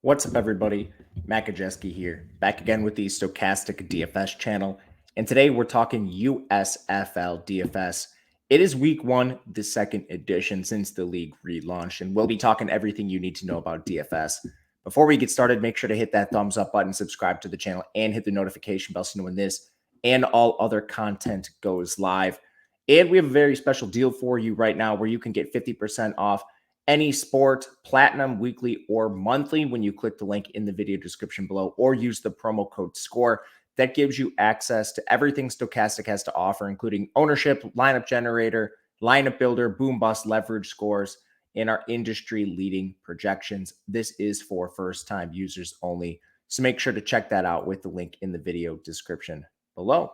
What's up, everybody? Matt Gajewski here, back again with the Stochastic DFS channel. And today we're talking USFL DFS. It is week one, the second edition since the league relaunched, and we'll be talking everything you need to know about DFS. Before we get started, make sure to hit that thumbs up button, subscribe to the channel, and hit the notification bell so you know when this and all other content goes live. And we have a very special deal for you right now where you can get 50% off any sport, platinum, weekly, or monthly when you click the link in the video description below or use the promo code SCORE. That gives you access to everything Stochastic has to offer, including ownership, lineup generator, lineup builder, boom bust, leverage scores, and our industry-leading projections. This is for first-time users only, so make sure to check that out with the link in the video description below.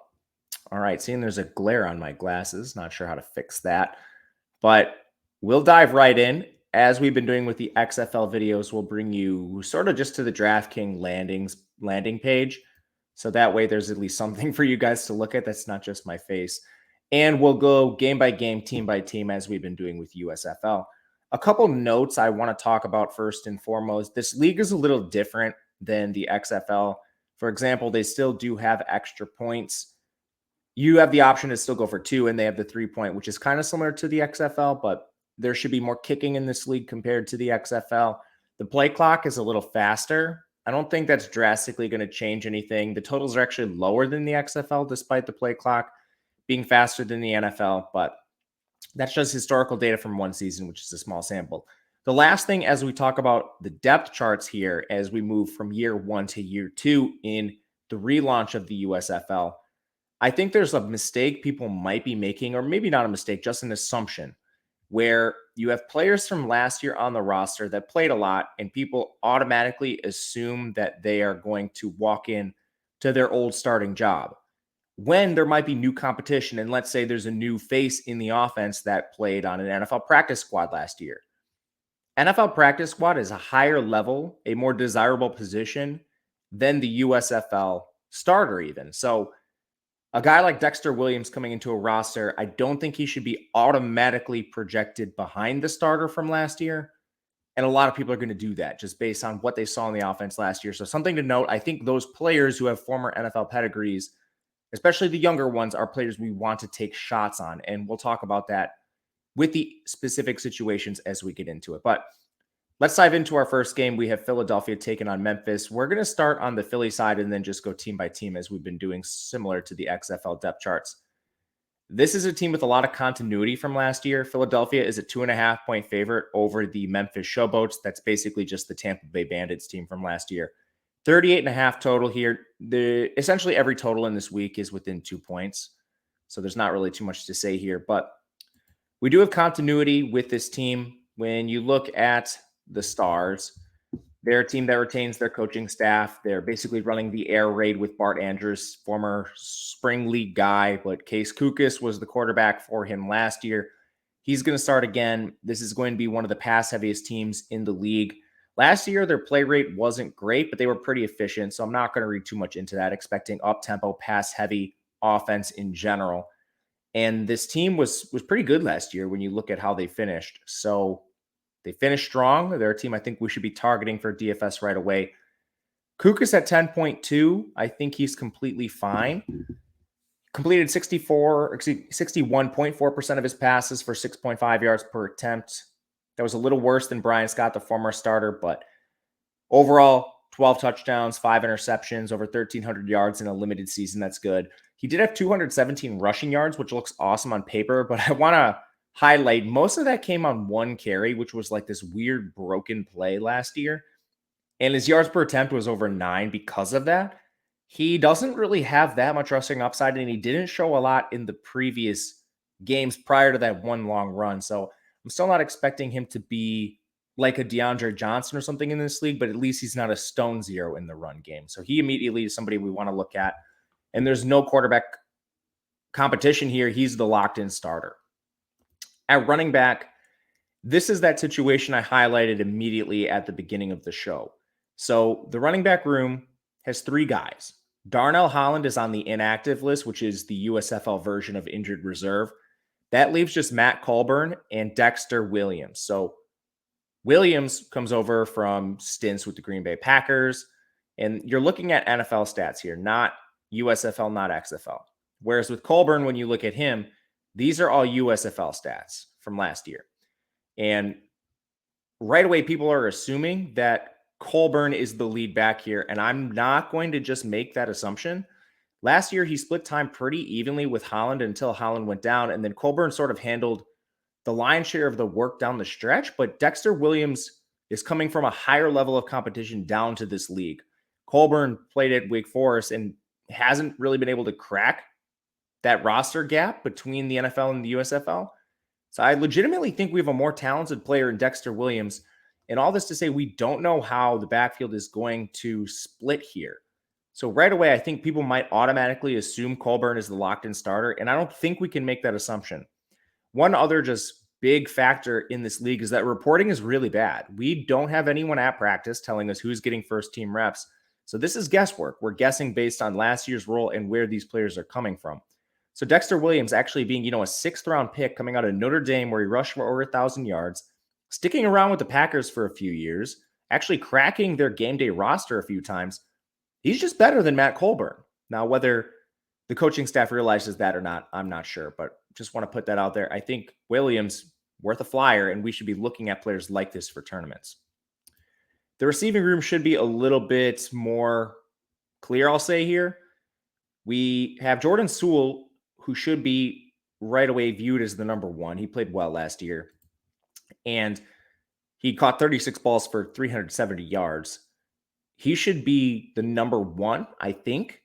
All right, seeing there's a glare on my glasses, not sure how to fix that, but we'll dive right in. As we've been doing with the XFL videos, we'll bring you sort of just to the DraftKings landing page. So that way there's at least something for you guys to look at. That's not just my face. And we'll go game by game, team by team, as we've been doing with USFL. A couple notes I want to talk about first and foremost. This league is a little different than the XFL. For example, they still do have extra points. You have the option to still go for 2, and they have the 3-point, which is kind of similar to the XFL, but there should be more kicking in this league compared to the XFL. The play clock is a little faster. I don't think that's drastically going to change anything. The totals are actually lower than the XFL, despite the play clock being faster than the NFL, but that's just historical data from one season, which is a small sample. The last thing, as we talk about the depth charts here, as we move from year 1 to year 2 in the relaunch of the USFL, I think there's a mistake people might be making, or maybe not a mistake, just an assumption, where you have players from last year on the roster that played a lot, and people automatically assume that they are going to walk in to their old starting job when there might be new competition. And let's say there's a new face in the offense that played on an NFL practice squad last year. NFL practice squad is a higher level, a more desirable position than the USFL starter even. So a guy like Dexter Williams coming into a roster, I don't think he should be automatically projected behind the starter from last year. And a lot of people are going to do that just based on what they saw in the offense last year. So something to note, I think those players who have former NFL pedigrees, especially the younger ones, are players we want to take shots on. And we'll talk about that with the specific situations as we get into it. But let's dive into our first game. We have Philadelphia taking on Memphis. We're going to start on the Philly side and then just go team by team as we've been doing, similar to the XFL depth charts. This is a team with a lot of continuity from last year. Philadelphia is a 2.5-point favorite over the Memphis Showboats. That's basically just the Tampa Bay Bandits team from last year. 38.5 total here. Essentially every total in this week is within 2 points. So there's not really too much to say here, but we do have continuity with this team. When you look at the Stars, they're a team that retains their coaching staff. They're basically running the air raid with Bart Andrews, former spring league guy, but Case Kukis was the quarterback for him last year. He's going to start again. This is going to be one of the pass heaviest teams in the league. Last year, their play rate wasn't great, but they were pretty efficient, so I'm not going to read too much into that, expecting up-tempo, pass-heavy offense in general. And this team was pretty good last year when you look at how they finished. So they finished strong. They're a team I think we should be targeting for DFS right away. Kukas at 10.2. I think he's completely fine. Completed 61.4% of his passes for 6.5 yards per attempt. That was a little worse than Brian Scott, the former starter, but overall, 12 touchdowns, 5 interceptions, over 1,300 yards in a limited season. That's good. He did have 217 rushing yards, which looks awesome on paper, but I want to highlight most of that came on one carry, which was like this weird broken play last year. And his yards per attempt was over 9 because of that. He doesn't really have that much rushing upside, and he didn't show a lot in the previous games prior to that one long run. So I'm still not expecting him to be like a DeAndre Johnson or something in this league, but at least he's not a stone zero in the run game. So he immediately is somebody we want to look at. And there's no quarterback competition here. He's the locked-in starter. At running back, this is that situation I highlighted immediately at the beginning of the show. So the running back room has 3 guys. Darnell Holland is on the inactive list, which is the USFL version of injured reserve. That leaves just Matt Colburn and Dexter Williams. So Williams comes over from stints with the Green Bay Packers, and you're looking at NFL stats here, not USFL, not XFL. Whereas with Colburn, when you look at him, these are all USFL stats from last year. And right away, people are assuming that Colburn is the lead back here, and I'm not going to just make that assumption. Last year, he split time pretty evenly with Holland until Holland went down, and then Colburn sort of handled the lion's share of the work down the stretch, but Dexter Williams is coming from a higher level of competition down to this league. Colburn played at Wake Forest and hasn't really been able to crack that roster gap between the NFL and the USFL. So I legitimately think we have a more talented player in Dexter Williams. And all this to say, we don't know how the backfield is going to split here. So right away, I think people might automatically assume Colburn is the locked-in starter, and I don't think we can make that assumption. One other just big factor in this league is that reporting is really bad. We don't have anyone at practice telling us who's getting first team reps. So this is guesswork. We're guessing based on last year's role and where these players are coming from. So Dexter Williams actually being, a 6th round pick coming out of Notre Dame where he rushed for over 1,000 yards, sticking around with the Packers for a few years, actually cracking their game day roster a few times. He's just better than Matt Colburn. Now, whether the coaching staff realizes that or not, I'm not sure, but just want to put that out there. I think Williams worth a flyer, and we should be looking at players like this for tournaments. The receiving room should be a little bit more clear, I'll say here. We have Jordan Sewell, who should be right away viewed as the number one. He played well last year, and he caught 36 balls for 370 yards. He should be the number one, I think.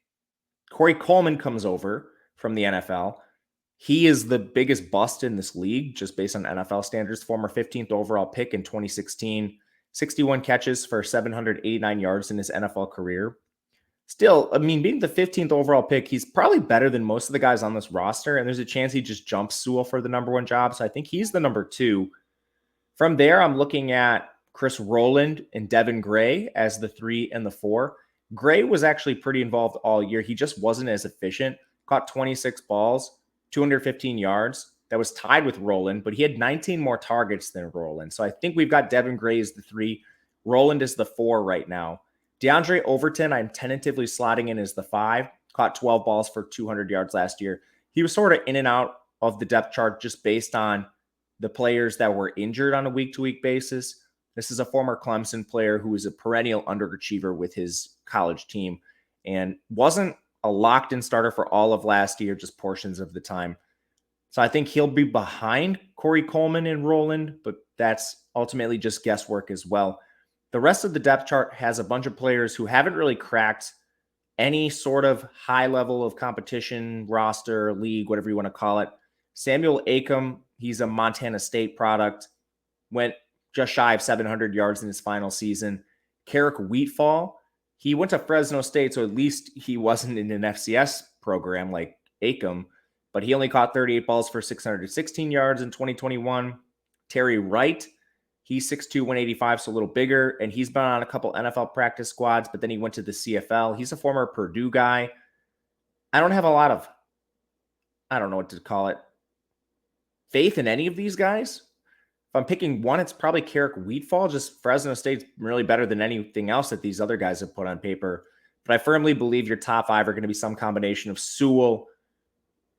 Corey Coleman comes over from the NFL. He is the biggest bust in this league, just based on NFL standards. Former 15th overall pick in 2016, 61 catches for 789 yards in his NFL career. Still, being the 15th overall pick, he's probably better than most of the guys on this roster, and there's a chance he just jumps Sewell for the number one job. So I think he's the number two. From there, I'm looking at Chris Rowland and Devin Gray as the 3 and the 4. Gray was actually pretty involved all year. He just wasn't as efficient. Caught 26 balls, 215 yards. That was tied with Rowland, but he had 19 more targets than Rowland. So I think we've got Devin Gray as the 3. Rowland is the 4 right now. DeAndre Overton, I'm tentatively slotting in as the 5. Caught 12 balls for 200 yards last year. He was sort of in and out of the depth chart just based on the players that were injured on a week-to-week basis. This is a former Clemson player who was a perennial underachiever with his college team and wasn't a locked-in starter for all of last year, just portions of the time. So I think he'll be behind Corey Coleman and Rowland, but that's ultimately just guesswork as well. The rest of the depth chart has a bunch of players who haven't really cracked any sort of high level of competition, roster, league, whatever you want to call it. Samuel Acom, he's a Montana State product, went just shy of 700 yards in his final season. Carrick Wheatfall, he went to Fresno State, so at least he wasn't in an FCS program like Acom, but he only caught 38 balls for 616 yards in 2021. Terry Wright, he's 6'2", 185, so a little bigger, and he's been on a couple NFL practice squads, but then he went to the CFL. He's a former Purdue guy. I don't have a lot of, I don't know what to call it, faith in any of these guys. If I'm picking one, it's probably Carrick Wheatfall. Just Fresno State's really better than anything else that these other guys have put on paper. But I firmly believe your top 5 are going to be some combination of Sewell,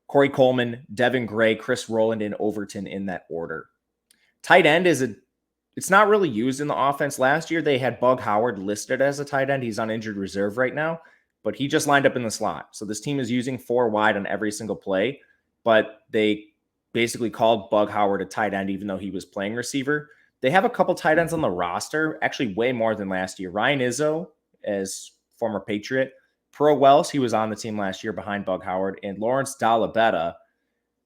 Corey Coleman, Devin Gray, Chris Rowland, and Overton in that order. Tight end it's not really used in the offense. Last year, they had Bug Howard listed as a tight end. He's on injured reserve right now, but he just lined up in the slot. So this team is using 4 wide on every single play, but they basically called Bug Howard a tight end, even though he was playing receiver. They have a couple tight ends on the roster, actually way more than last year. Ryan Izzo, as former Patriot. Pro Wells, he was on the team last year behind Bug Howard. And Lawrence Dalabetta.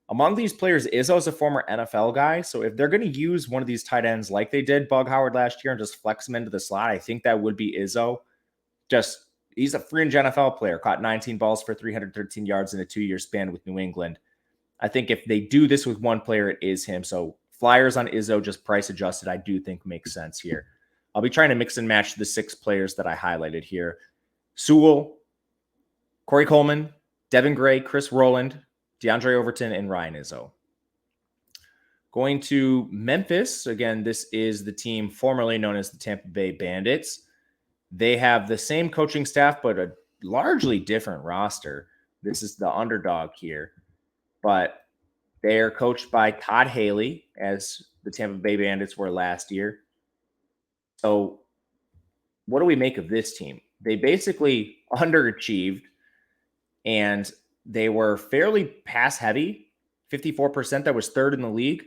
Among these players, Izzo is a former NFL guy. So if they're going to use one of these tight ends like they did Bug Howard last year and just flex him into the slot, I think that would be Izzo. He's a fringe NFL player, caught 19 balls for 313 yards in a 2-year span with New England. I think if they do this with one player, it is him. So flyers on Izzo, just price adjusted, I do think makes sense here. I'll be trying to mix and match the 6 players that I highlighted here. Sewell, Corey Coleman, Devin Gray, Chris Rowland, DeAndre Overton, and Ryan Izzo. Going to Memphis. Again, this is the team formerly known as the Tampa Bay Bandits. They have the same coaching staff, but a largely different roster. This is the underdog here. But they are coached by Todd Haley, as the Tampa Bay Bandits were last year. So what do we make of this team? They basically underachieved, and they were fairly pass heavy, 54%. That was third in the league.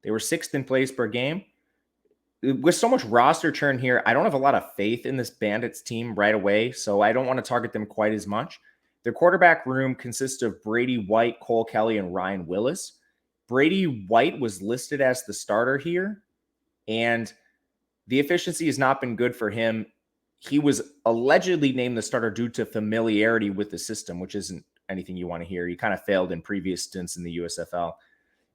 They were sixth in plays per game. With so much roster churn here, I don't have a lot of faith in this Bandits team right away, so I don't want to target them quite as much. Their quarterback room consists of Brady White, Cole Kelly, and Ryan Willis. Brady White was listed as the starter here, and the efficiency has not been good for him. He was allegedly named the starter due to familiarity with the system, which isn't anything you want to hear. He kind of failed in previous stints in the USFL.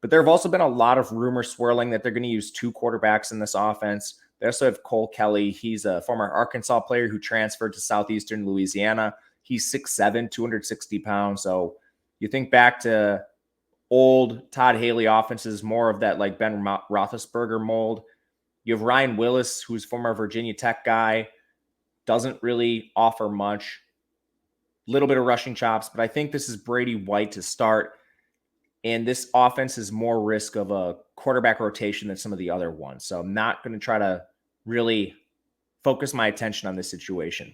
But there have also been a lot of rumors swirling that they're going to use two quarterbacks in this offense. They also have Cole Kelly. He's a former Arkansas player who transferred to Southeastern Louisiana. He's 6'7", 260 pounds. So you think back to old Todd Haley offenses, more of that like Ben Roethlisberger mold. You have Ryan Willis, who's former Virginia Tech guy, doesn't really offer much. Little bit of rushing chops, but I think this is Brady White to start. And this offense is more risk of a quarterback rotation than some of the other ones. So I'm not going to try to really focus my attention on this situation.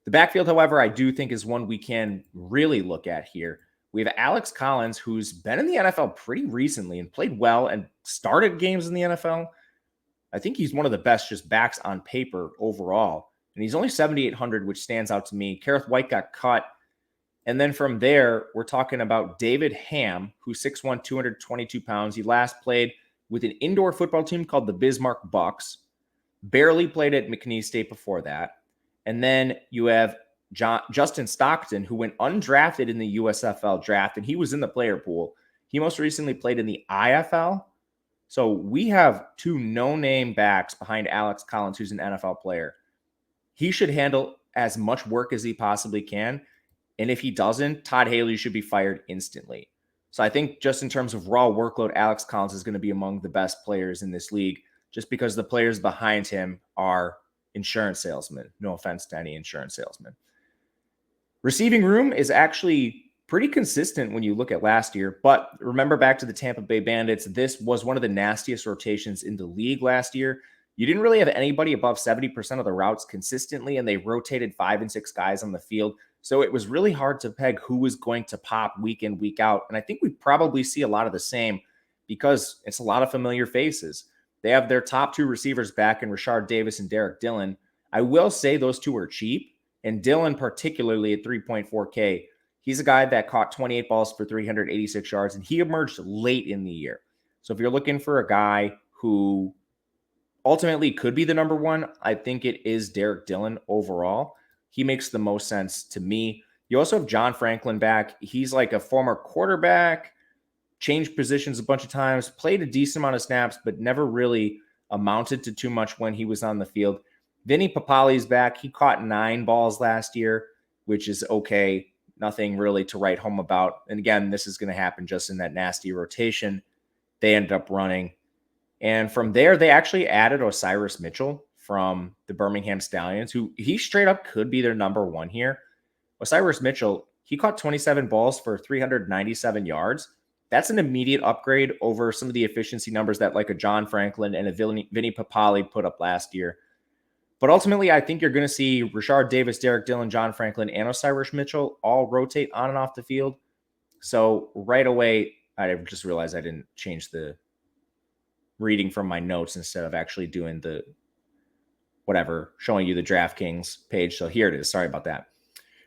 The backfield, however, I do think is one we can really look at here. We have Alex Collins, who's been in the NFL pretty recently and played well and started games in the NFL. I think he's one of the best just backs on paper overall. And he's only 7,800, which stands out to me. Kareth White got cut. And then from there, we're talking about David Ham, who's 6'1", 222 pounds. He last played with an indoor football team called the Bismarck Bucks. Barely played at McNeese State before that. And then you have Justin Stockton, who went undrafted in the USFL draft, and he was in the player pool. He most recently played in the IFL. So we have two no-name backs behind Alex Collins, who's an NFL player. He should handle as much work as he possibly can. And if he doesn't, Todd Haley should be fired instantly. So I think just in terms of raw workload, Alex Collins is going to be among the best players in this league just because the players behind him are insurance salesmen. No offense to any insurance salesman. Receiving room is actually pretty consistent when you look at last year. But remember back to the Tampa Bay Bandits, this was one of the nastiest rotations in the league last year. You didn't really have anybody above 70% of the routes consistently, and they rotated 5 and 6 guys on the field. So it was really hard to peg who was going to pop week in, week out. And I think we probably see a lot of the same because it's a lot of familiar faces. They have their top 2 receivers back in Rashard Davis and Derek Dillon. I will say those two are cheap, and Dillon particularly at 3.4K. He's a guy that caught 28 balls for 386 yards, and he emerged late in the year. So if you're looking for a guy who ultimately could be the number one, I think it is Derek Dillon overall. He makes the most sense to me. You also have John Franklin back. He's like a former quarterback, changed positions a bunch of times, played a decent amount of snaps, but never really amounted to too much when he was on the field. Vinny Papali's back. He caught 9 balls last year, which is okay. Nothing really to write home about. And again, this is going to happen just in that nasty rotation they ended up running. And from there, they actually added Osiris Mitchell from the Birmingham Stallions, who he straight up could be their number one here. Osiris Mitchell, he caught 27 balls for 397 yards. That's an immediate upgrade over some of the efficiency numbers that like a John Franklin and a Vinny Papali put up last year. But ultimately, I think you're going to see Rashard Davis, Derek Dillon, John Franklin, and Osiris Mitchell all rotate on and off the field. So right away, I just realized I didn't change the reading from my notes instead of actually doing the showing you the DraftKings page. So here it is. Sorry about that.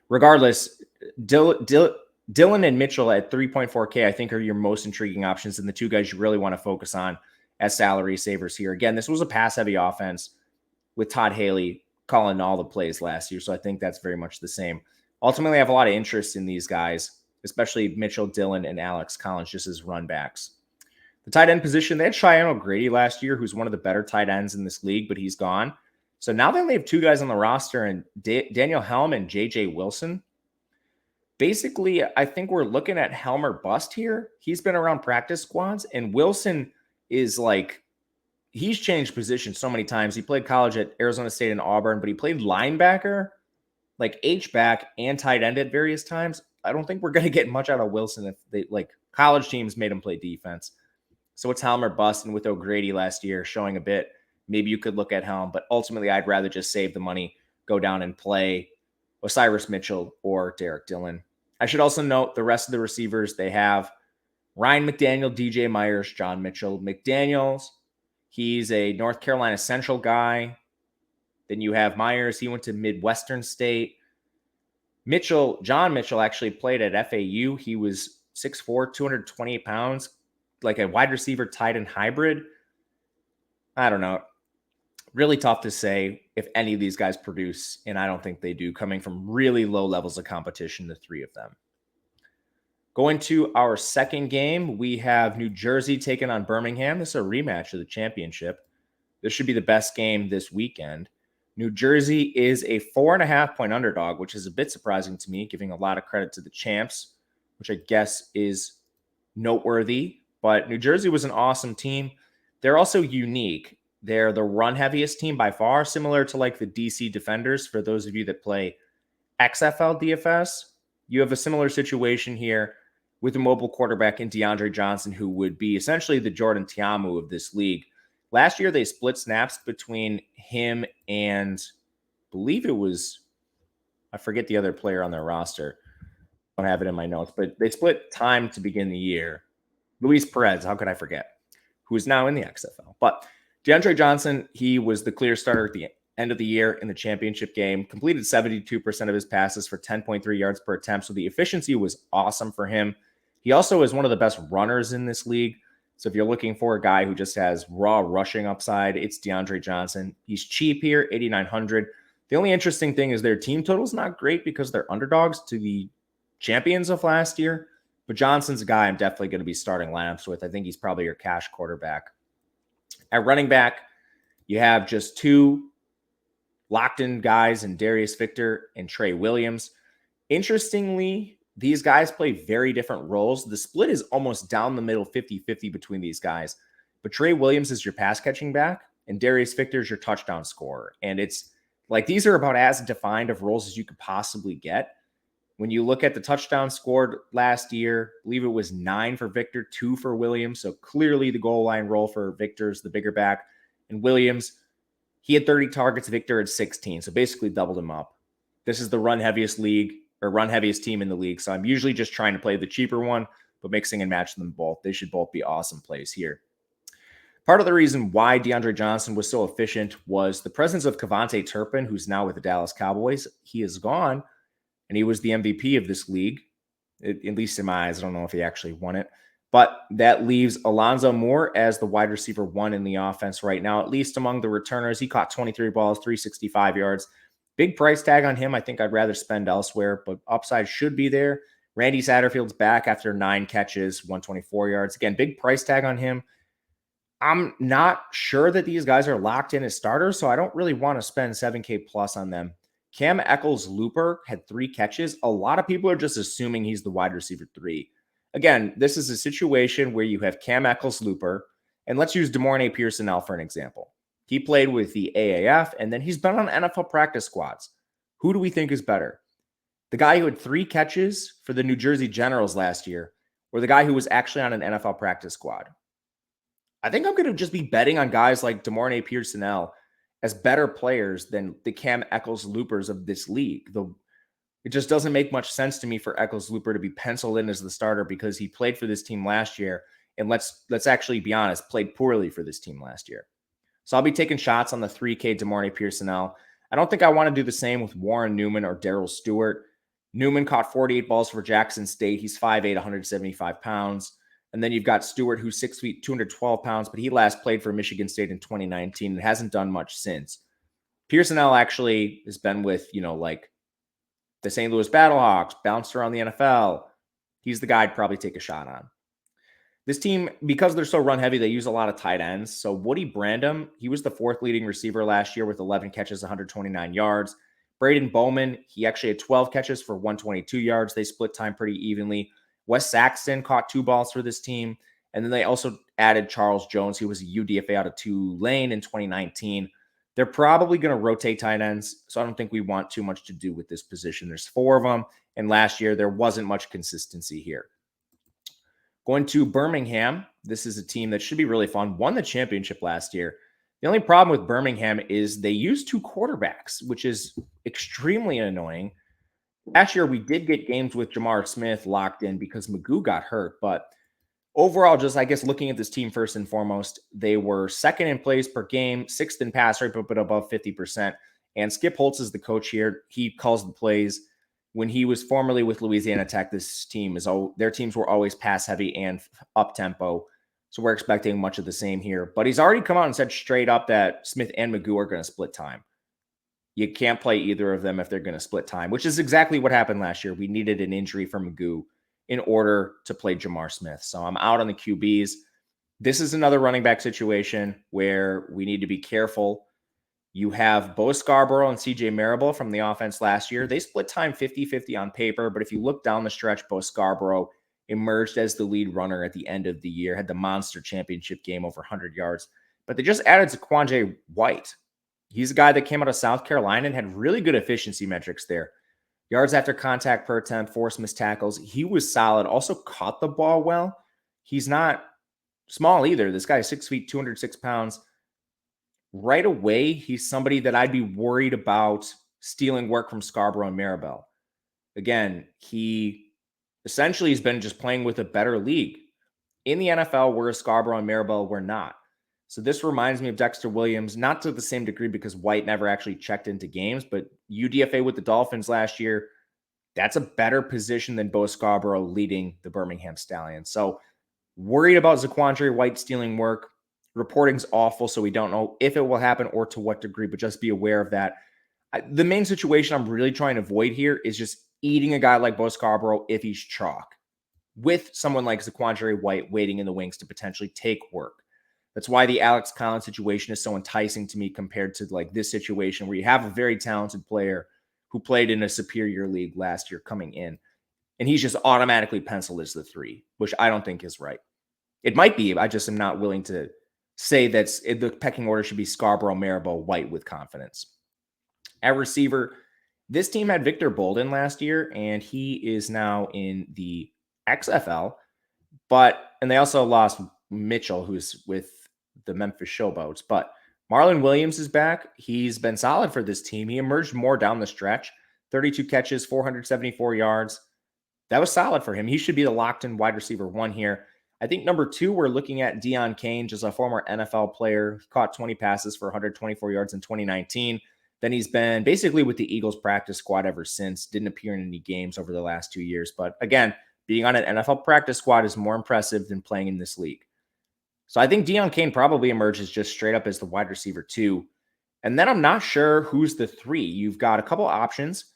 Regardless, Dillon and Mitchell at 3.4K, I think are your most intriguing options and the two guys you really want to focus on as salary savers here. Again, this was a pass-heavy offense with Todd Haley calling all the plays last year, so I think that's very much the same. Ultimately, I have a lot of interest in these guys, especially Mitchell, Dillon, and Alex Collins, just as run backs. The tight end position, they had Cheyenne O'Grady last year, who's one of the better tight ends in this league, but he's gone. So now they only have 2 guys on the roster, and Daniel Helm and J.J. Wilson. Basically, I think we're looking at Helmer bust here. He's been around practice squads, and Wilson is like, he's changed positions so many times. He played college at Arizona State and Auburn, but he played linebacker, like H-back and tight end at various times. I don't think we're going to get much out of Wilson if they like college teams made him play defense. So it's Helm or bust. And with O'Grady last year showing a bit, maybe you could look at Helm, but ultimately I'd rather just save the money, go down and play Osiris Mitchell or Derek Dillon. I should also note the rest of the receivers they have: Ryan McDaniel, DJ Myers, John Mitchell. McDaniels, he's a North Carolina Central guy. Then you have Myers. He went to Midwestern State. John Mitchell actually played at FAU. He was 6'4", 228 pounds, like a wide receiver tight end hybrid. I don't know. Really tough to say if any of these guys produce, and I don't think they do, coming from really low levels of competition, the three of them. Going to our second game, we have New Jersey taking on Birmingham. This is a rematch of the championship. This should be the best game this weekend. New Jersey is a 4.5-point underdog, which is a bit surprising to me, giving a lot of credit to the champs, which I guess is noteworthy. But New Jersey was an awesome team. They're also unique. They're the run-heaviest team by far, similar to like the DC Defenders. For those of you that play XFL DFS, you have a similar situation here with a mobile quarterback in DeAndre Johnson, who would be essentially the Jordan Ta'amu of this league. Last year, they split snaps between him and I believe it was, I forget the other player on their roster. I don't have it in my notes, but they split time to begin the year. Luis Perez, how could I forget? Who is now in the XFL. But DeAndre Johnson, he was the clear starter at the end of the year in the championship game, completed 72% of his passes for 10.3 yards per attempt. So the efficiency was awesome for him. He also is one of the best runners in this league. So if you're looking for a guy who just has raw rushing upside, it's DeAndre Johnson. He's cheap here, $8,900. The only interesting thing is their team total is not great because they're underdogs to the champions of last year. But Johnson's a guy I'm definitely going to be starting lineups with. I think he's probably your cash quarterback. At running back, you have just two locked-in guys in Darius Victor and Trey Williams. Interestingly, these guys play very different roles. The split is almost down the middle, 50-50 between these guys. But Trey Williams is your pass-catching back, and Darius Victor is your touchdown scorer. And it's like these are about as defined of roles as you could possibly get. When you look at the touchdown scored last year, I believe it was 9 for Victor, 2 for Williams. So clearly the goal line role for Victor is the bigger back. And Williams, he had 30 targets. Victor had 16. So basically doubled him up. This is the run heaviest league or run heaviest team in the league. So I'm usually just trying to play the cheaper one, but mixing and matching them both. They should both be awesome plays here. Part of the reason why DeAndre Johnson was so efficient was the presence of Kevontae Turpin, who's now with the Dallas Cowboys. He is gone. And he was the MVP of this league, at least in my eyes. I don't know if he actually won it. But that leaves Alonzo Moore as the wide receiver 1 in the offense right now, at least among the returners. He caught 23 balls, 365 yards. Big price tag on him. I think I'd rather spend elsewhere, but upside should be there. Randy Satterfield's back after 9 catches, 124 yards. Again, big price tag on him. I'm not sure that these guys are locked in as starters, so I don't really want to spend $7K plus on them. Cam Eccles-Looper had 3 catches. A lot of people are just assuming he's the wide receiver 3. Again, this is a situation where you have Cam Eccles-Looper, and let's use DeMornay Pearsonell for an example. He played with the AAF, and then he's been on NFL practice squads. Who do we think is better? The guy who had 3 catches for the New Jersey Generals last year, or the guy who was actually on an NFL practice squad? I think I'm going to just be betting on guys like DeMornay Pearsonell as better players than the Cam Eccles-Loopers of this league. It just doesn't make much sense to me for Eccles-Looper to be penciled in as the starter because he played for this team last year, and let's actually be honest, played poorly for this team last year. So I'll be taking shots on the 3K DeMornay Pearsonell. I don't think I want to do the same with Warren Newman or Darrell Stewart. Newman caught 48 balls for Jackson State. He's 5'8", 175 pounds. And then you've got Stewart, who's 6 feet, 212 pounds, but he last played for Michigan State in 2019 and hasn't done much since. Pearsonell actually has been with, like the St. Louis Battlehawks, bounced around the NFL. He's the guy I'd probably take a shot on. This team, because they're so run heavy, they use a lot of tight ends. So Woody Brandom, he was the 4th leading receiver last year with 11 catches, 129 yards. Braden Bowman, he actually had 12 catches for 122 yards. They split time pretty evenly. Wes Saxton caught 2 balls for this team. And then they also added Charles Jones, who was a UDFA out of Tulane in 2019. They're probably going to rotate tight ends, so I don't think we want too much to do with this position. There's 4 of them, and last year there wasn't much consistency here. Going to Birmingham, this is a team that should be really fun. Won the championship last year. The only problem with Birmingham is they use 2 quarterbacks, which is extremely annoying. Last year, we did get games with Jamar Smith locked in because Magoo got hurt. But overall, just I guess looking at this team first and foremost, they were 2nd in plays per game, 6th in pass rate, but above 50%. And Skip Holtz is the coach here. He calls the plays. When he was formerly with Louisiana Tech, their teams were always pass heavy and up tempo. So we're expecting much of the same here. But he's already come out and said straight up that Smith and Magoo are going to split time. You can't play either of them if they're going to split time, which is exactly what happened last year. We needed an injury from Magoo in order to play Jamar Smith. So I'm out on the QBs. This is another running back situation where we need to be careful. You have Bo Scarborough and CJ Marable from the offense last year. They split time 50-50 on paper, but if you look down the stretch, Bo Scarborough emerged as the lead runner at the end of the year, had the monster championship game over 100 yards. But they just added Zaquandre White. He's a guy that came out of South Carolina and had really good efficiency metrics there. Yards after contact per attempt, forced missed tackles. He was solid, also caught the ball well. He's not small either. This guy is 6 feet, 206 pounds. Right away, he's somebody that I'd be worried about stealing work from Scarborough and Marable. Again, he essentially has been just playing with a better league. In the NFL, where Scarborough and Marable were not. So this reminds me of Dexter Williams, not to the same degree because White never actually checked into games, but UDFA with the Dolphins last year, that's a better position than Bo Scarborough leading the Birmingham Stallions. So worried about Zaquandre White stealing work. Reporting's awful, so we don't know if it will happen or to what degree, but just be aware of that. The main situation I'm really trying to avoid here is just eating a guy like Bo Scarborough if he's chalk, with someone like Zaquandre White waiting in the wings to potentially take work. That's why the Alex Collins situation is so enticing to me compared to like this situation where you have a very talented player who played in a superior league last year coming in, and he's just automatically penciled as the 3, which I don't think is right. It might be, I just am not willing to say that the pecking order should be Scarborough, Marable, White with confidence. At receiver, this team had Victor Bolden last year, and he is now in the XFL. And they also lost Mitchell, who's with the Memphis Showboats. But Marlon Williams is back. He's been solid for this team. He emerged more down the stretch. 32 catches, 474 yards. That was solid for him. He should be the locked-in wide receiver 1 here. I think number 2, we're looking at Deion Kane, just a former NFL player. He caught 20 passes for 124 yards in 2019. Then he's been basically with the Eagles practice squad ever since. Didn't appear in any games over the last 2 years. But again, being on an NFL practice squad is more impressive than playing in this league. So I think Deion Kane probably emerges just straight up as the wide receiver 2. And then I'm not sure who's the 3. You've got a couple options.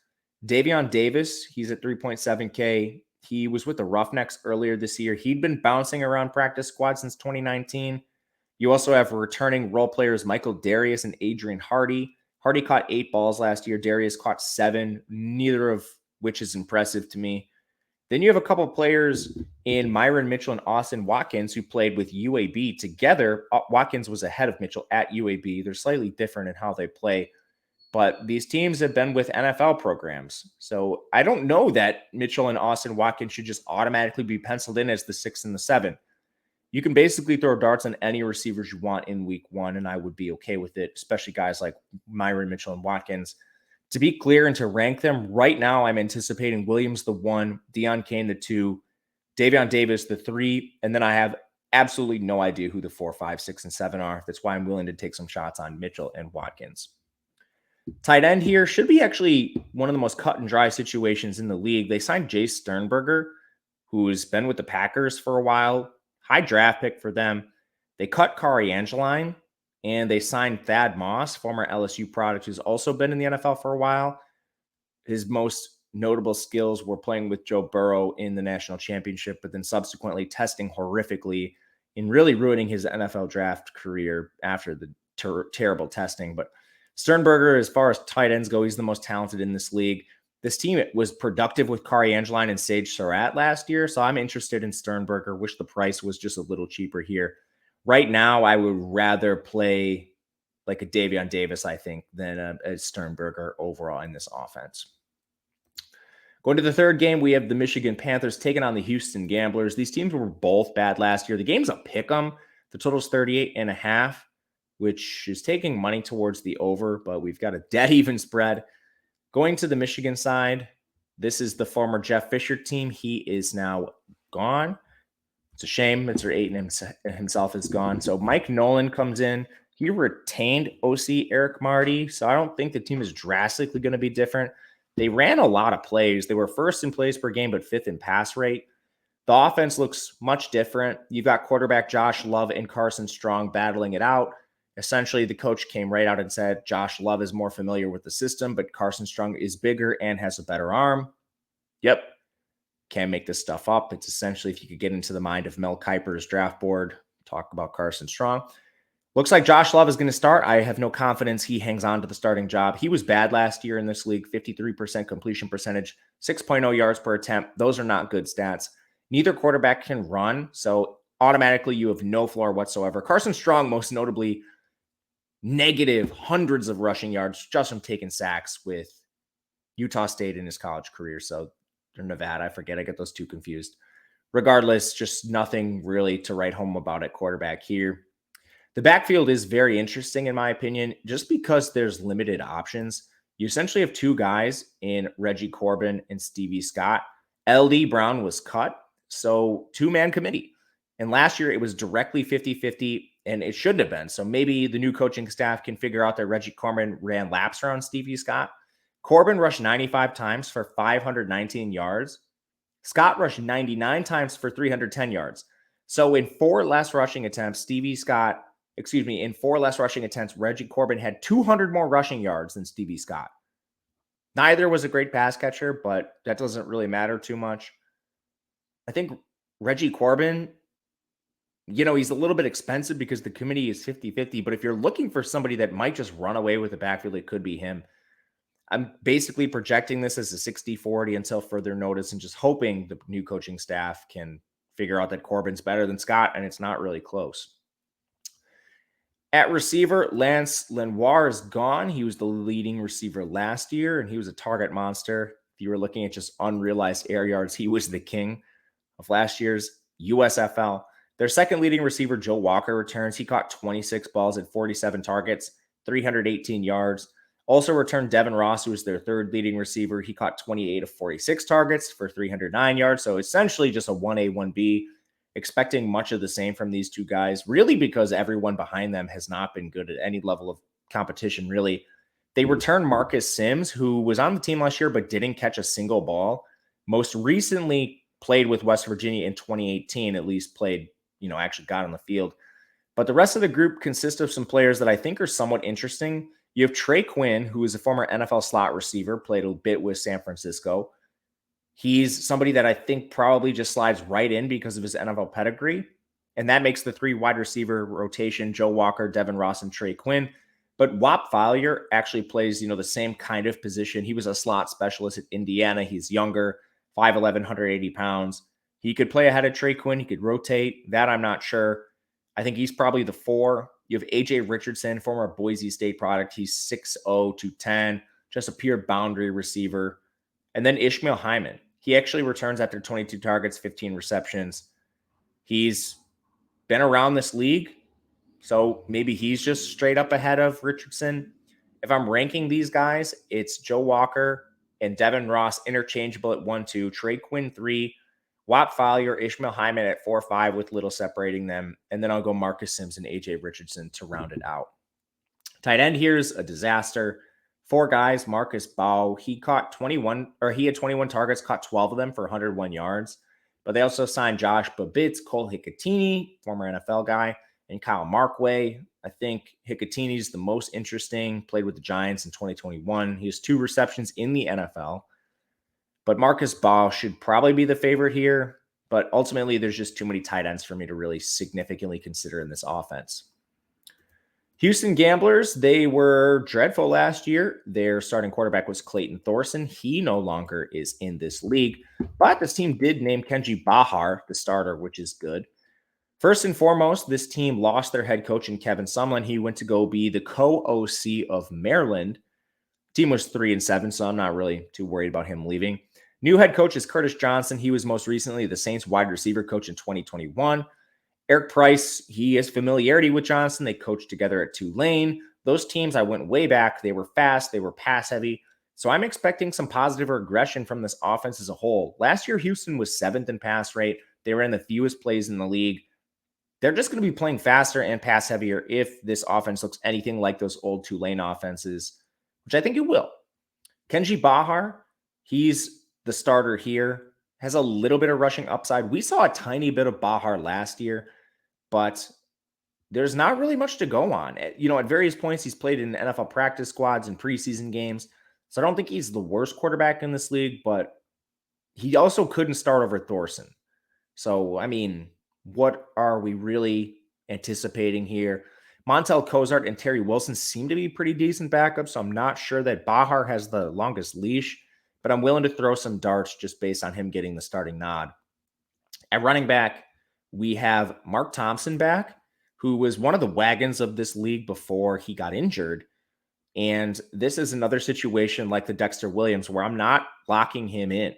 Davion Davis, he's at 3.7K. He was with the Roughnecks earlier this year. He'd been bouncing around practice squad since 2019. You also have returning role players Michael Darius and Adrian Hardy. Hardy caught 8 balls last year. Darius caught 7, neither of which is impressive to me. Then you have a couple of players in Myron Mitchell and Austin Watkins who played with UAB together. Watkins was ahead of Mitchell at UAB. They're slightly different in how they play. But these teams have been with NFL programs. So I don't know that Mitchell and Austin Watkins should just automatically be penciled in as the 6 and the 7. You can basically throw darts on any receivers you want in week 1, and I would be okay with it, especially guys like Myron Mitchell and Watkins. To be clear and to rank them, right now I'm anticipating Williams the 1, Deion Kane the 2, Davion Davis the 3, and then I have absolutely no idea who the 4, 5, 6, and 7 are. That's why I'm willing to take some shots on Mitchell and Watkins. Tight end here should be actually one of the most cut and dry situations in the league. They signed Jace Sternberger, who's been with the Packers for a while. High draft pick for them. They cut Kari Angeline, and they signed Thad Moss, former LSU product, who's also been in the NFL for a while. His most notable skills were playing with Joe Burrow in the national championship, but then subsequently testing horrifically and really ruining his NFL draft career after the terrible testing. But Sternberger, as far as tight ends go, he's the most talented in this league. This team was productive with Kari Angeline and Sage Surratt last year, so I'm interested in Sternberger. Wish the price was just a little cheaper here. Right now, I would rather play like a Davion Davis, I think, than a Sternberger overall in this offense. Going to the third game, we have the Michigan Panthers taking on the Houston Gamblers. These teams were both bad last year. The game's a pick'em. The total's 38.5, which is taking money towards the over, but we've got a dead even spread. Going to the Michigan side, this is the former Jeff Fisher team. He is now gone. It's a shame. Mr. Ayton himself is gone. So Mike Nolan comes in. He retained OC Eric Marty, so I don't think the team is drastically going to be different. They ran a lot of plays. They were first in plays per game, but fifth in pass rate. The offense looks much different. You've got quarterback Josh Love and Carson Strong battling it out. Essentially, the coach came right out and said Josh Love is more familiar with the system, but Carson Strong is bigger and has a better arm. Yep. Can't make this stuff up. It's essentially, if you could get into the mind of Mel Kiper's draft board, talk about Carson Strong. Looks like Josh Love is going to start. I have no confidence he hangs on to the starting job. He was bad last year in this league, 53% completion percentage, 6.0 yards per attempt. Those are not good stats. Neither quarterback can run, so automatically you have no floor whatsoever. Carson Strong, most notably, negative hundreds of rushing yards just from taking sacks with Utah State in his college career. So, or Nevada, I forget. I get those two confused. Regardless, just nothing really to write home about at quarterback here. The backfield is very interesting, in my opinion, just because there's limited options. You essentially have two guys in Reggie Corbin and Stevie Scott. LD Brown was cut, so two-man committee. And last year, it was directly 50-50, and it shouldn't have been. So maybe the new coaching staff can figure out that Reggie Corbin ran laps around Stevie Scott. Corbin rushed 95 times for 519 yards. Scott rushed 99 times for 310 yards. So in four less rushing attempts, Reggie Corbin had 200 more rushing yards than Stevie Scott. Neither was a great pass catcher, but that doesn't really matter too much. I think Reggie Corbin, he's a little bit expensive because the committee is 50-50, but if you're looking for somebody that might just run away with the backfield, it could be him. I'm basically projecting this as a 60-40 until further notice and just hoping the new coaching staff can figure out that Corbin's better than Scott, and it's not really close. At receiver, Lance Lenoir is gone. He was the leading receiver last year, and he was a target monster. If you were looking at just unrealized air yards, he was the king of last year's USFL. Their second leading receiver, Joe Walker, returns. He caught 26 balls at 47 targets, 318 yards. Also returned Devin Ross, who was their third leading receiver. He caught 28 of 46 targets for 309 yards. So essentially just a 1A, 1B. Expecting much of the same from these two guys, really because everyone behind them has not been good at any level of competition, really. They returned Marcus Sims, who was on the team last year but didn't catch a single ball. Most recently played with West Virginia in 2018, at least played, actually got on the field. But the rest of the group consists of some players that I think are somewhat interesting. You have Trey Quinn, who is a former NFL slot receiver, played a bit with San Francisco. He's somebody that I think probably just slides right in because of his NFL pedigree. And that makes the three wide receiver rotation, Joe Walker, Devin Ross, and Trey Quinn. But Whop Fowler actually plays, the same kind of position. He was a slot specialist at Indiana. He's younger, 5'11", 180 pounds. He could play ahead of Trey Quinn. He could rotate. That I'm not sure. I think he's probably the 4. You have A.J. Richardson, former Boise State product. He's 6'0", 210, just a pure boundary receiver. And then Ishmael Hyman. He actually returns after 22 targets, 15 receptions. He's been around this league, so maybe he's just straight up ahead of Richardson. If I'm ranking these guys, it's Joe Walker and Devin Ross interchangeable at 1-2, Trey Quinn 3, Whop Fowler, Ishmael Hyman at 4-5 with little separating them, and then I'll go Marcus Sims and A.J. Richardson to round it out. Tight end here's a disaster. 4 guys, Marcus Baugh, he had 21 targets, caught 12 of them for 101 yards. But they also signed Josh Babitz, Cole Hicatini, former NFL guy, and Kyle Markway. I think Hicatini's the most interesting, played with the Giants in 2021. He has 2 receptions in the NFL. But Marcus Baugh should probably be the favorite here. But ultimately, there's just too many tight ends for me to really significantly consider in this offense. Houston Gamblers, they were dreadful last year. Their starting quarterback was Clayton Thorson. He no longer is in this league, but this team did name Kenji Bahar the starter, which is good. First and foremost, this team lost their head coach in Kevin Sumlin. He went to go be the co-OC of Maryland. Team was 3-7, so I'm not really too worried about him leaving. New head coach is Curtis Johnson. He was most recently the Saints wide receiver coach in 2021. Eric Price, he has familiarity with Johnson. They coached together at Tulane. Those teams, I went way back. They were fast. They were pass heavy. So I'm expecting some positive regression from this offense as a whole. Last year, Houston was 7th in pass rate. They ran the fewest plays in the league. They're just going to be playing faster and pass heavier if this offense looks anything like those old Tulane offenses, which I think it will. Kenji Bahar, he's the starter here, has a little bit of rushing upside. We saw a tiny bit of Bahar last year, but there's not really much to go on. At various points, he's played in NFL practice squads and preseason games. So I don't think he's the worst quarterback in this league, but he also couldn't start over Thorson. So, what are we really anticipating here? Montel Cozart and Terry Wilson seem to be pretty decent backups, so I'm not sure that Bahar has the longest leash, but I'm willing to throw some darts just based on him getting the starting nod. At running back, we have Mark Thompson back, who was one of the wagons of this league before he got injured. And this is another situation like the Dexter Williams where I'm not locking him in.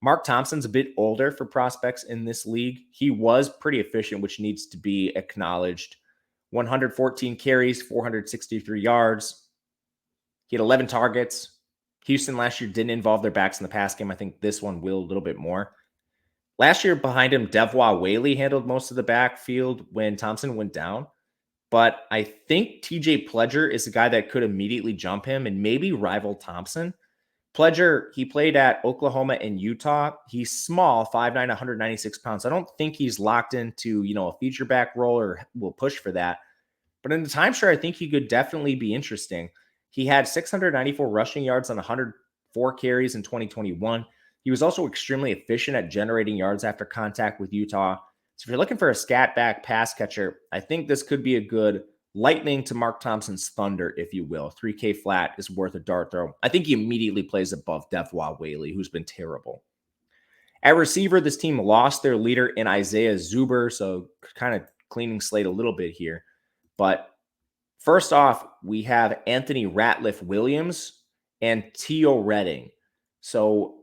Mark Thompson's a bit older for prospects in this league. He was pretty efficient, which needs to be acknowledged. 114 carries, 463 yards. He had 11 targets. Houston last year didn't involve their backs in the pass game. I think this one will a little bit more. Last year behind him, Devois Whaley handled most of the backfield when Thompson went down. But I think TJ Pledger is a guy that could immediately jump him and maybe rival Thompson. Pledger, he played at Oklahoma and Utah. He's small, 5'9", 196 pounds. I don't think he's locked into, a feature back role or will push for that. But in the timeshare, I think he could definitely be interesting. He had 694 rushing yards on 104 carries in 2021. He was also extremely efficient at generating yards after contact with Utah. So if you're looking for a scat back pass catcher, I think this could be a good lightning to Mark Thompson's thunder, if you will. 3K flat is worth a dart throw. I think he immediately plays above Devois Whaley, who's been terrible. At receiver, this team lost their leader in Isaiah Zuber, so kind of cleaning slate a little bit here. But first off, we have Anthony Ratliff Williams and Teo Redding. So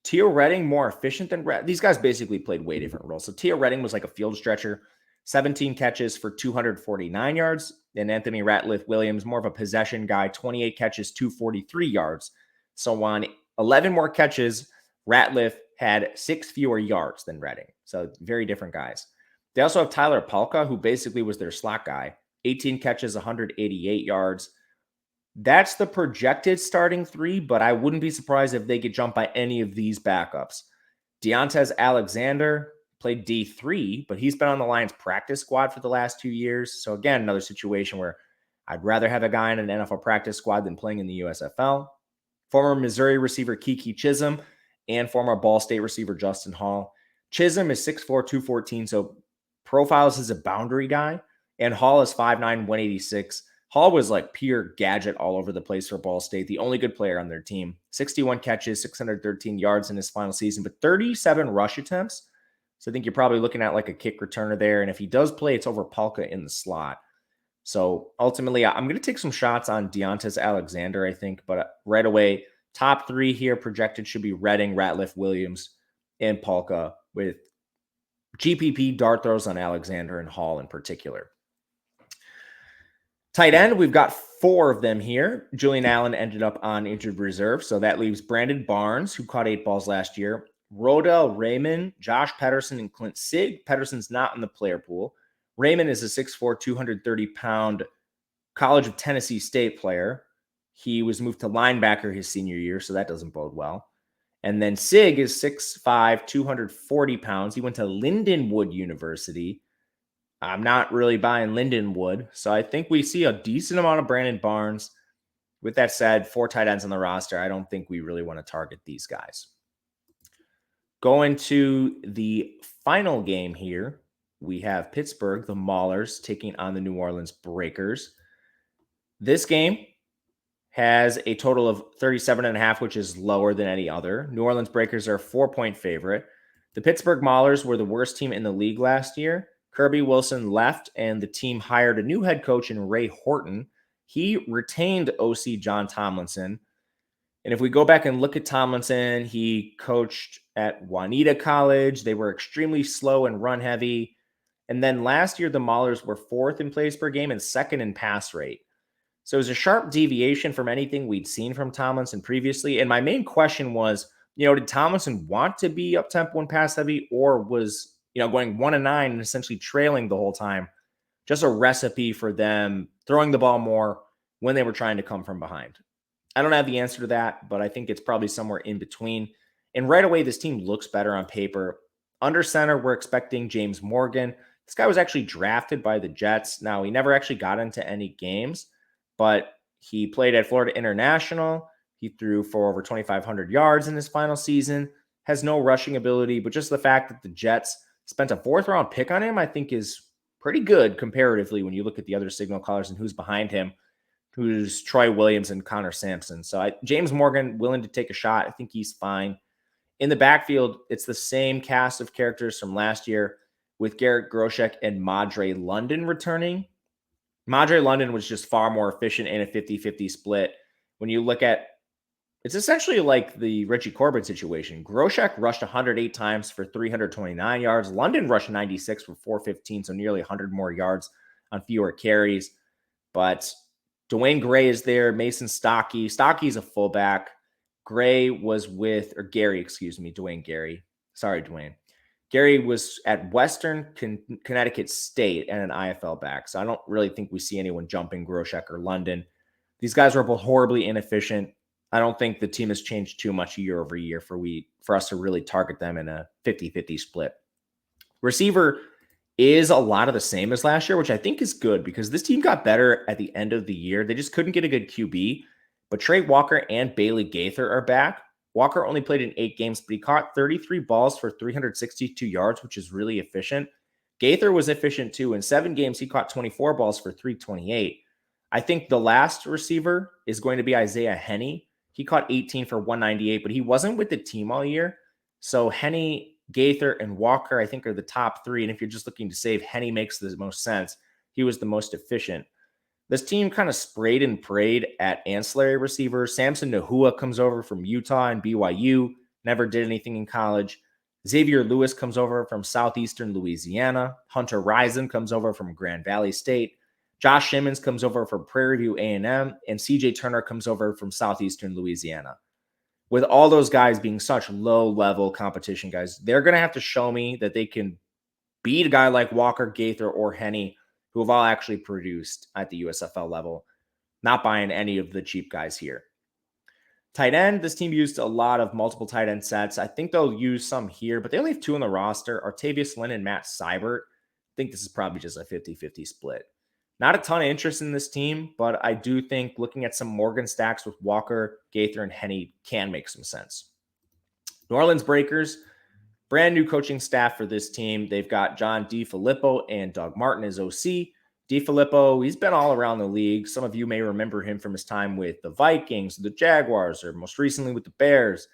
Teo Redding more efficient than these guys basically played way different roles. So Teo Redding was like a field stretcher, 17 catches for 249 yards. And Anthony Ratliff Williams, more of a possession guy, 28 catches, 243 yards. So on 11 more catches, Ratliff had 6 fewer yards than Redding. So very different guys. They also have Tyler Palka, who basically was their slot guy, 18 catches, 188 yards. That's the projected starting 3, but I wouldn't be surprised if they get jumped by any of these backups. Deontez Alexander played D3, but he's been on the Lions practice squad for the last 2 years. So again, another situation where I'd rather have a guy in an NFL practice squad than playing in the USFL. Former Missouri receiver Kiki Chisholm and former Ball State receiver Justin Hall. Chisholm is 6'4", 214, so profiles as a boundary guy, and Hall is 5'9", 186. Hall was like pure gadget all over the place for Ball State, the only good player on their team. 61 catches, 613 yards in his final season, but 37 rush attempts. So I think you're probably looking at like a kick returner there. And if he does play, it's over Palka in the slot. So ultimately, I'm going to take some shots on Deontez Alexander, I think. But right away, top 3 here projected should be Redding, Ratliff, Williams, and Palka, with GPP dart throws on Alexander and Hall in particular. Tight end, we've got 4 of them here. Julian Allen ended up on injured reserve, so that leaves Brandon Barnes, who caught 8 balls last year, Rodell Raymond, Josh Pederson, and Clint Sig. Pederson's not in the player pool. Raymond is a 6'4", 230-pound College of Tennessee State player. He was moved to linebacker his senior year, so that doesn't bode well. And then Sig is 6'5", 240 pounds. He went to Lindenwood University. I'm not really buying Lindenwood, so I think we see a decent amount of Brandon Barnes. With that said, 4 tight ends on the roster. I don't think we really want to target these guys. Going to the final game here, we have Pittsburgh, the Maulers, taking on the New Orleans Breakers. This game has a total of 37.5, which is lower than any other. New Orleans Breakers are a 4-point favorite. The Pittsburgh Maulers were the worst team in the league last year. Kirby Wilson left, and the team hired a new head coach in Ray Horton. He retained OC John Tomlinson. And if we go back and look at Tomlinson, he coached at Juanita College. They were extremely slow and run heavy. And then last year, the Maulers were 4th in plays per game and 2nd in pass rate. So it was a sharp deviation from anything we'd seen from Tomlinson previously. And my main question was, did Tomlinson want to be up tempo and pass heavy, or was, going 1-9 and essentially trailing the whole time, just a recipe for them throwing the ball more when they were trying to come from behind? I don't have the answer to that, but I think it's probably somewhere in between. And right away, this team looks better on paper. Under center, we're expecting James Morgan. This guy was actually drafted by the Jets. Now, he never actually got into any games, but he played at Florida International. He threw for over 2,500 yards in his final season, has no rushing ability, but just the fact that the Jets spent a 4th-round pick on him, I think is pretty good comparatively when you look at the other signal callers and who's behind him, who's Troy Williams and Connor Sampson. So James Morgan, willing to take a shot. I think he's fine. In the backfield, it's the same cast of characters from last year with Garrett Groshek and Madre London returning. Madre London was just far more efficient in a 50-50 split. When you look at, it's essentially like the Richie Corbin situation. Groshek rushed 108 times for 329 yards. London rushed 96 for 415, so nearly 100 more yards on fewer carries. But Dwayne Gray is there. Mason Stockey. Stockey's a fullback. Dwayne Gary. Sorry, Dwayne. Gary was at Western Connecticut State and an IFL back. So I don't really think we see anyone jumping Groshek or London. These guys were both horribly inefficient. I don't think the team has changed too much year over year for us to really target them in a 50-50 split. Receiver is a lot of the same as last year, which I think is good because this team got better at the end of the year. They just couldn't get a good QB. But Trey Walker and Bailey Gaither are back. Walker only played in 8 games, but he caught 33 balls for 362 yards, which is really efficient. Gaither was efficient too. In 7 games, he caught 24 balls for 328. I think the last receiver is going to be Isaiah Henney. He caught 18 for 198, but he wasn't with the team all year. So Henney, Gaither, and Walker, I think, are the top 3. And if you're just looking to save, Henney makes the most sense. He was the most efficient. This team kind of sprayed and prayed at ancillary receivers. Samson Nahua comes over from Utah and BYU, never did anything in college. Xavier Lewis comes over from Southeastern Louisiana. Hunter Rison comes over from Grand Valley State. Josh Simmons comes over from Prairie View A&M, and CJ Turner comes over from Southeastern Louisiana. With all those guys being such low-level competition guys, they're going to have to show me that they can beat a guy like Walker, Gaither, or Henney, who have all actually produced at the USFL level. Not buying any of the cheap guys here. Tight end, this team used a lot of multiple tight end sets. I think they'll use some here, but they only have 2 on the roster, Artavius Lynn and Matt Seibert. I think this is probably just a 50-50 split. Not a ton of interest in this team, but I do think looking at some Morgan stacks with Walker, Gaither, and Henney can make some sense. New Orleans Breakers, brand new coaching staff for this team. They've got John DeFilippo and Doug Martin as OC. DeFilippo, he's been all around the league. Some of you may remember him from his time with the Vikings, the Jaguars, or most recently with the Bears.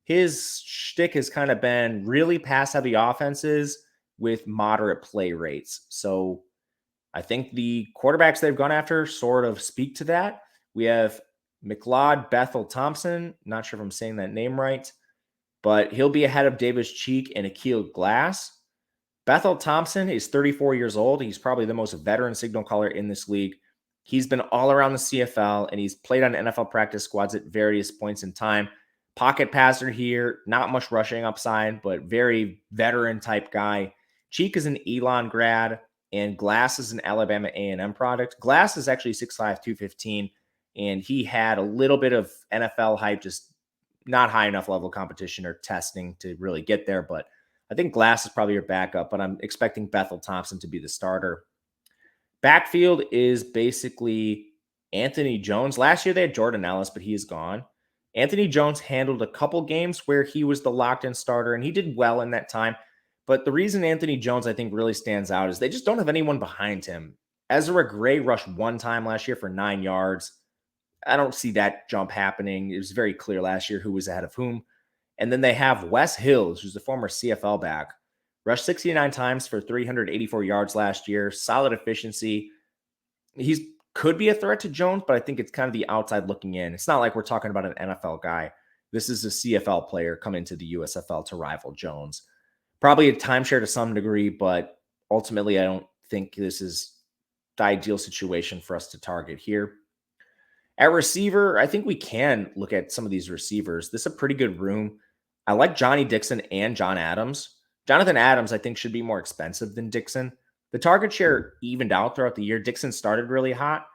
His shtick has kind of been really pass-heavy offenses with moderate play rates. So I think the quarterbacks they've gone after sort of speak to that. We have McLeod Bethel Thompson. Not sure if I'm saying that name right, but he'll be ahead of Davis Cheek and Akil Glass. Bethel Thompson is 34 years old. He's probably the most veteran signal caller in this league. He's been all around the CFL, and he's played on NFL practice squads at various points in time. Pocket passer here, not much rushing upside, but very veteran type guy. Cheek is an Elon grad, and Glass is an Alabama A&M product. Glass is actually 6'5", 215, and he had a little bit of NFL hype, just not high enough level competition or testing to really get there, but I think Glass is probably your backup, but I'm expecting Bethel Thompson to be the starter. Backfield is basically Anthony Jones. Last year they had Jordan Ellis, but he is gone. Anthony Jones handled a couple games where he was the locked-in starter, and he did well in that time. But the reason Anthony Jones, I think, really stands out is they just don't have anyone behind him. Ezra Gray rushed one time last year for 9 yards. I don't see that jump happening. It was very clear last year who was ahead of whom. And then they have Wes Hills, who's a former CFL back, rushed 69 times for 384 yards last year. Solid efficiency. He's could be a threat to Jones, but I think it's kind of the outside looking in. It's not like we're talking about an NFL guy. This is a CFL player coming to the USFL to rival Jones. Probably a timeshare to some degree, but ultimately I don't think this is the ideal situation for us to target here. At receiver, I think we can look at some of these receivers. This is a pretty good room. I like Johnny Dixon and John Adams. Jonathan Adams, I think, should be more expensive than Dixon. The target share evened out throughout the year. Dixon started really hot.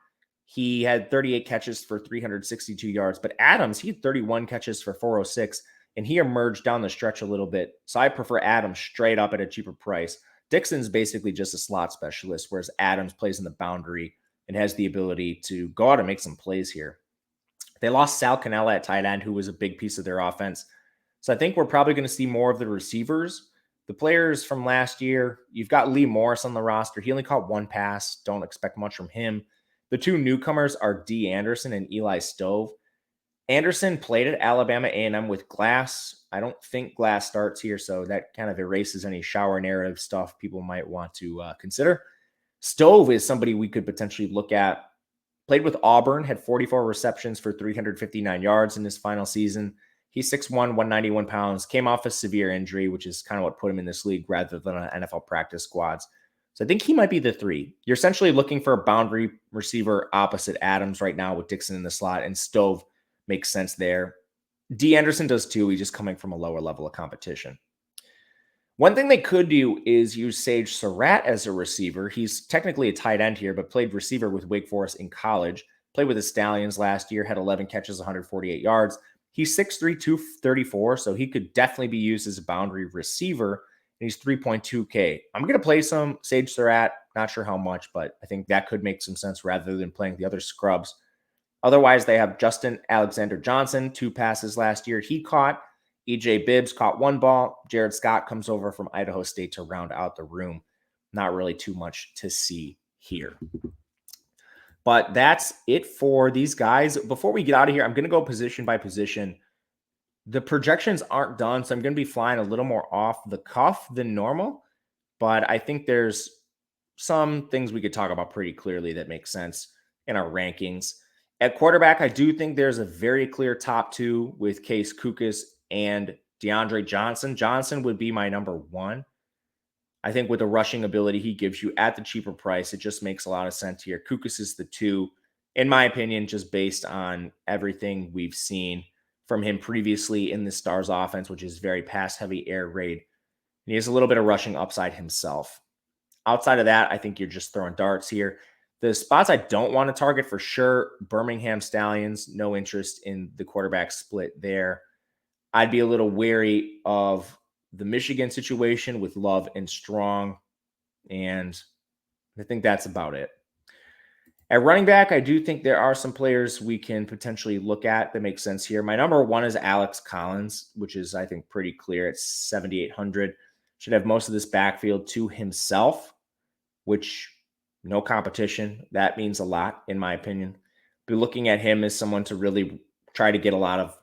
He had 38 catches for 362 yards, but Adams, he had 31 catches for 406, and he emerged down the stretch a little bit. So I prefer Adams straight up at a cheaper price. Dixon's basically just a slot specialist, whereas Adams plays in the boundary and has the ability to go out and make some plays here. They lost Sal Cannella at tight end, who was a big piece of their offense. So I think we're probably going to see more of the receivers. The players from last year, you've got Lee Morris on the roster. He only caught one pass. Don't expect much from him. The two newcomers are D. Anderson and Eli Stove. Anderson played at Alabama A&M with Glass. I don't think Glass starts here, so that kind of erases any shower narrative stuff people might want to consider. Stove is somebody we could potentially look at. Played with Auburn, had 44 receptions for 359 yards in his final season. He's 6'1", 191 pounds, came off a severe injury, which is kind of what put him in this league rather than an NFL practice squads. So I think he might be the 3. You're essentially looking for a boundary receiver opposite Adams right now with Dixon in the slot, and Stove makes sense there. D. Anderson does too. He's just coming from a lower level of competition. One thing they could do is use Sage Surratt as a receiver. He's technically a tight end here, but played receiver with Wake Forest in college. Played with the Stallions last year, had 11 catches, 148 yards. He's 6'3", 234, so he could definitely be used as a boundary receiver, and he's 3.2K. I'm going to play some Sage Surratt, not sure how much, but I think that could make some sense rather than playing the other scrubs. Otherwise, they have Justin Alexander Johnson, 2 passes last year. He caught. EJ Bibbs caught 1 ball. Jared Scott comes over from Idaho State to round out the room. Not really too much to see here. But that's it for these guys. Before we get out of here, I'm going to go position by position. The projections aren't done, so I'm going to be flying a little more off the cuff than normal. But I think there's some things we could talk about pretty clearly that make sense in our rankings. At quarterback, I do think there's a very clear top 2 with Case Kookas and DeAndre Johnson. Johnson would be my number 1. I think with the rushing ability he gives you at the cheaper price, it just makes a lot of sense here. Kookas is the 2, in my opinion, just based on everything we've seen from him previously in the Stars offense, which is very pass-heavy, air raid. And he has a little bit of rushing upside himself. Outside of that, I think you're just throwing darts here. The spots I don't want to target for sure, Birmingham Stallions, no interest in the quarterback split there. I'd be a little wary of the Michigan situation with Love and Strong, and I think that's about it. At running back, I do think there are some players we can potentially look at that make sense here. My number 1 is Alex Collins, which is, I think, pretty clear. It's 7,800. Should have most of this backfield to himself, which no competition. That means a lot, in my opinion. Be looking at him as someone to really try to get a lot of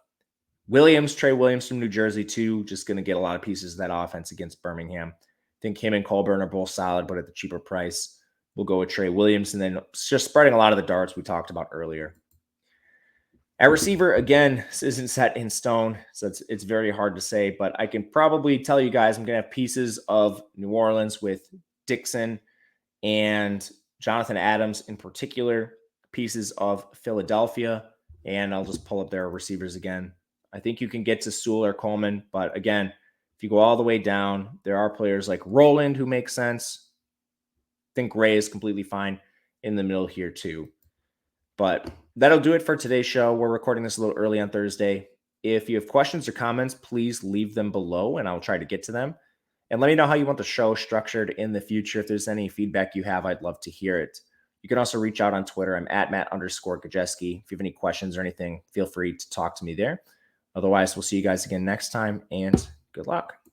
Trey Williams from New Jersey, too. Just going to get a lot of pieces of that offense against Birmingham. I think him and Colburn are both solid, but at the cheaper price, we'll go with Trey Williams. And then just spreading a lot of the darts we talked about earlier. At receiver, again, this isn't set in stone, so it's very hard to say. But I can probably tell you guys I'm going to have pieces of New Orleans with Dixon and Jonathan Adams in particular, pieces of Philadelphia, and I'll just pull up their receivers again. I think you can get to Sewell or Coleman, but again, if you go all the way down, there are players like Roland who make sense. I think Ray is completely fine in the middle here too. But that'll do it for today's show. We're recording this a little early on Thursday. If you have questions or comments, please leave them below and I'll try to get to them. And let me know how you want the show structured in the future. If there's any feedback you have, I'd love to hear it. You can also reach out on Twitter. I'm at Matt_Gajewski. If you have any questions or anything, feel free to talk to me there. Otherwise, we'll see you guys again next time, and good luck.